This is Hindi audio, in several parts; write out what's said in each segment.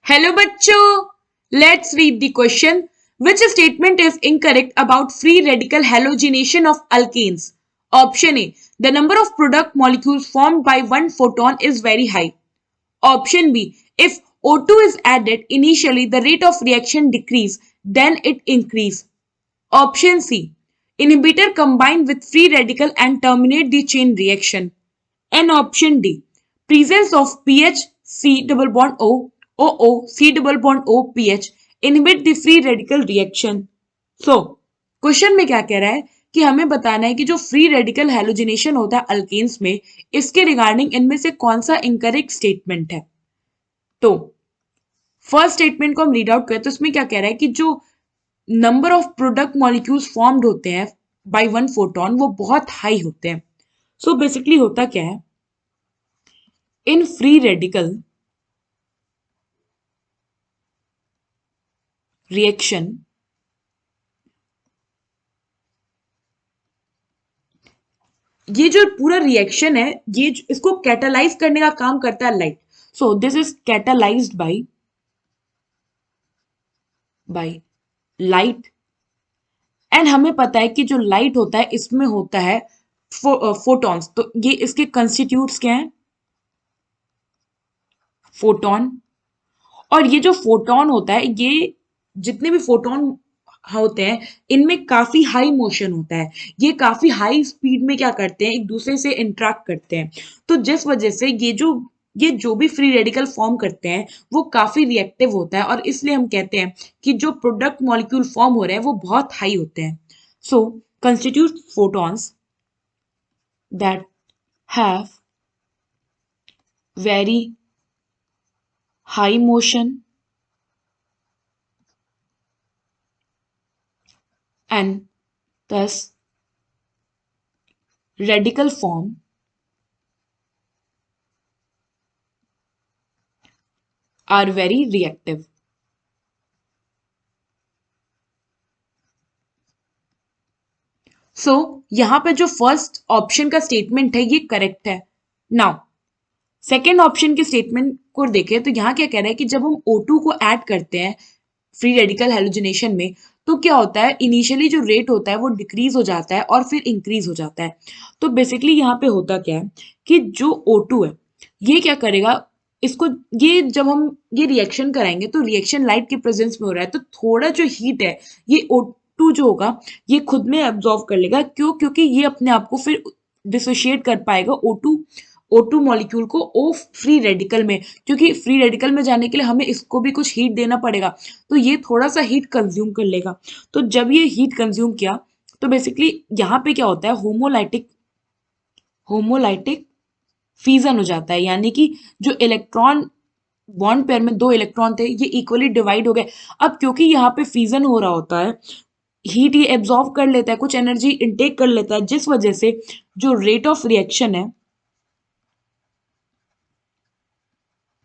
Hello बच्चों, let's read the question. Which statement is incorrect about free radical halogenation of alkanes? Option A. The number of product molecules formed by one photon is very high. Option B. If O2 is added, initially the rate of reaction decrease, then it increase. Option C. Inhibitor combine with free radical and terminate the chain reaction. And option D. Presence of pH C double bond O C double bond O pH inhibit the free radical reaction. So, question में क्या कह रहा है कि हमें बताना है कि जो फ्री रेडिकल हैलोजिनेशन होता है अल्केन्स में, इसके रिगार्डिंग इनमें से कौन सा इनकरेक्ट स्टेटमेंट है. तो फर्स्ट स्टेटमेंट को हम रीड आउट करें तो इसमें क्या कह रहा है कि जो number of product molecules formed होते हैं बाय वन फोटोन वो बहुत हाई होते हैं. सो बेसिकली होता क्या है, इन फ्री रेडिकल रिएक्शन ये जो पूरा रिएक्शन है ये इसको कैटालाइज करने का काम करता है light. So this is catalysed by light. And हमें पता है कि जो लाइट होता है इसमें होता है फोटॉन्स. तो ये इसके कंस्टिट्यूट्स क्या हैं, फोटोन. और ये जो फोटोन होता है, ये जितने भी फोटोन होते हैं इनमें काफी हाई मोशन होता है. ये काफी हाई स्पीड में क्या करते हैं, एक दूसरे से इंटरेक्ट करते हैं. तो जिस वजह से ये जो भी फ्री रेडिकल फॉर्म करते हैं वो काफी रिएक्टिव होता है और इसलिए हम कहते हैं कि जो प्रोडक्ट मॉलिक्यूल फॉर्म हो रहे हैं वो बहुत हाई होते हैं. So constitute photons that have very high motion and thus radical form are very reactive. सो यहां पे जो फर्स्ट ऑप्शन का स्टेटमेंट है ये करेक्ट है. नाउ सेकेंड ऑप्शन के स्टेटमेंट को देखें तो यहां क्या कह रहा है कि जब हम O2 को ऐड करते हैं फ्री रेडिकल हैलोजिनेशन में तो क्या होता है, इनिशियली जो रेट होता है वो डिक्रीज हो जाता है और फिर इंक्रीज हो जाता है. तो बेसिकली यहाँ पे होता क्या है कि जो O2 है ये क्या करेगा, इसको ये जब हम ये रिएक्शन कराएंगे तो रिएक्शन लाइट के प्रेजेंस में हो रहा है तो थोड़ा जो हीट है ये O2 जो होगा ये खुद में एब्जॉर्व कर लेगा. क्यों? क्योंकि ये अपने आप को फिर डिसोशिएट कर पाएगा O2 मॉलिक्यूल को O फ्री रेडिकल में. क्योंकि फ्री रेडिकल में जाने के लिए हमें इसको भी कुछ हीट देना पड़ेगा तो ये थोड़ा सा हीट कंज्यूम कर लेगा. तो जब ये हीट कंज्यूम किया तो बेसिकली यहाँ पे क्या होता है, होमोलाइटिक फीजन हो जाता है. यानी कि जो इलेक्ट्रॉन बॉन्ड पेयर में दो इलेक्ट्रॉन थे ये इक्वली डिवाइड हो गए. अब क्योंकि यहाँ पे फीजन हो रहा होता है, हीट ये एब्जॉर्व कर लेता है, कुछ एनर्जी इनटेक कर लेता है, जिस वजह से जो रेट ऑफ रिएक्शन है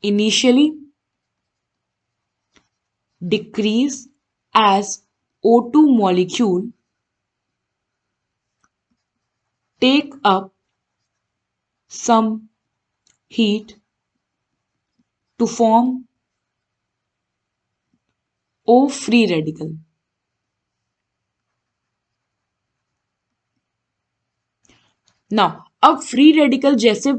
initially decrease as O2 molecule take up some heat to form O free radical. Now अब फ्री रेडिकल जैसे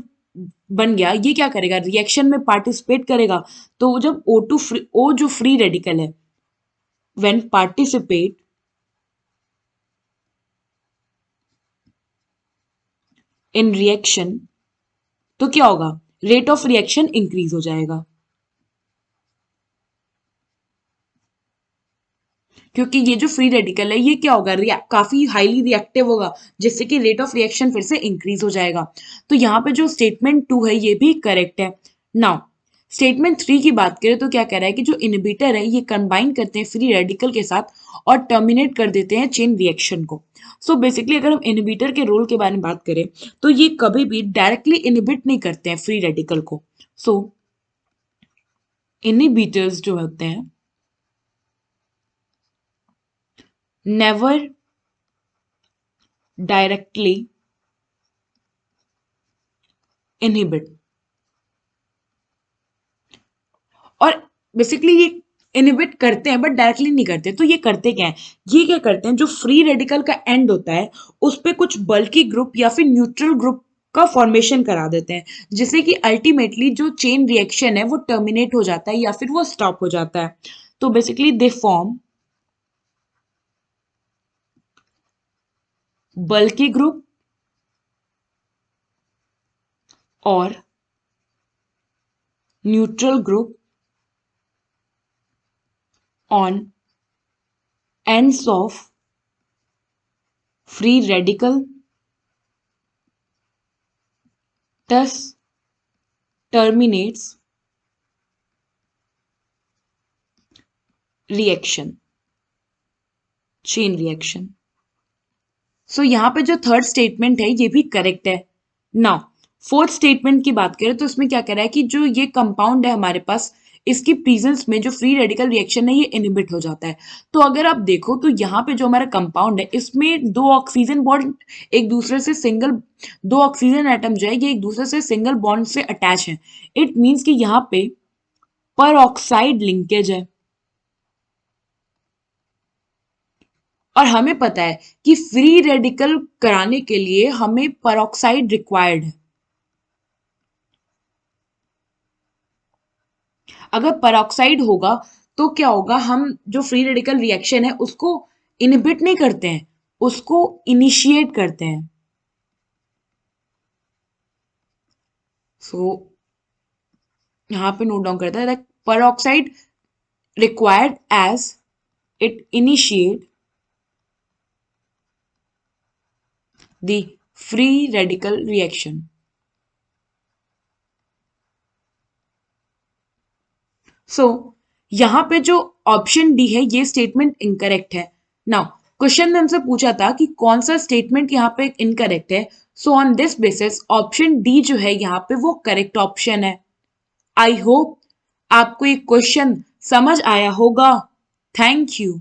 बन गया ये क्या करेगा, रिएक्शन में पार्टिसिपेट करेगा. तो जब O जो फ्री रेडिकल है when participate in reaction तो क्या होगा, रेट ऑफ रिएक्शन इंक्रीज हो जाएगा. क्योंकि ये जो फ्री रेडिकल है ये क्या होगा, काफी हाईली रिएक्टिव होगा जिससे कि रेट ऑफ रिएक्शन फिर से इंक्रीज हो जाएगा. तो यहाँ पे जो स्टेटमेंट 2 है ये भी करेक्ट है. नाउ स्टेटमेंट 3 की बात करें तो क्या कह रहा है कि जो इनहिबिटर है ये कंबाइन करते हैं फ्री रेडिकल के साथ और टर्मिनेट कर देते हैं चेन रिएक्शन को. सो बेसिकली अगर हम इनहिबिटर के रोल के बारे में बात करें तो ये कभी भी डायरेक्टली इनहिबिट नहीं करते हैं फ्री रेडिकल को. सो इनहिबिटर्स जो होते हैं never directly inhibit. और बेसिकली ये इनहिबिट करते हैं बट डायरेक्टली नहीं करते। तो ये करते क्या है, ये क्या करते हैं, जो फ्री रेडिकल का एंड होता है उस पे कुछ बल्की ग्रुप या फिर न्यूट्रल ग्रुप का फॉर्मेशन करा देते हैं, जिससे कि अल्टीमेटली जो चेन रिएक्शन है वो टर्मिनेट हो जाता है या फिर वो स्टॉप हो जाता है। तो basically they form bulky group और neutral group on ends of free radical, thus terminates reaction, chain reaction. सो यहाँ पे जो थर्ड स्टेटमेंट है ये भी करेक्ट है। नाउ फोर्थ स्टेटमेंट की बात करें तो इसमें क्या कह रहा है कि जो ये कंपाउंड है हमारे पास, इसकी प्रेजेंस में जो फ्री रेडिकल रिएक्शन है ये इनहिबिट हो जाता है। तो अगर आप देखो तो यहाँ पे जो हमारा कंपाउंड है इसमें दो ऑक्सीजन बॉन्ड एक दूसरे से सिंगल, दो ऑक्सीजन एटम जो है ये एक दूसरे से सिंगल बॉन्ड से अटैच है। इट मीन्स कि यहाँ पे पर ऑक्साइड लिंकेज है। और हमें पता है कि फ्री रेडिकल कराने के लिए हमें पेरोक्साइड रिक्वायर्ड है। अगर पेरोक्साइड होगा तो क्या होगा, हम जो फ्री रेडिकल रिएक्शन है उसको इनहिबिट नहीं करते हैं, उसको इनिशिएट करते हैं। सो यहां पे नोट डाउन करता है that peroxide required as it initiate the free radical reaction. So यहां पे जो ऑप्शन डी है ये स्टेटमेंट इनकरेक्ट है। नाउ क्वेश्चन ने हमसे पूछा था कि कौन सा स्टेटमेंट यहाँ पे इनकरेक्ट है। So on this basis option D जो है यहाँ पे वो करेक्ट ऑप्शन है। आई होप आपको ये क्वेश्चन समझ आया होगा। Thank you.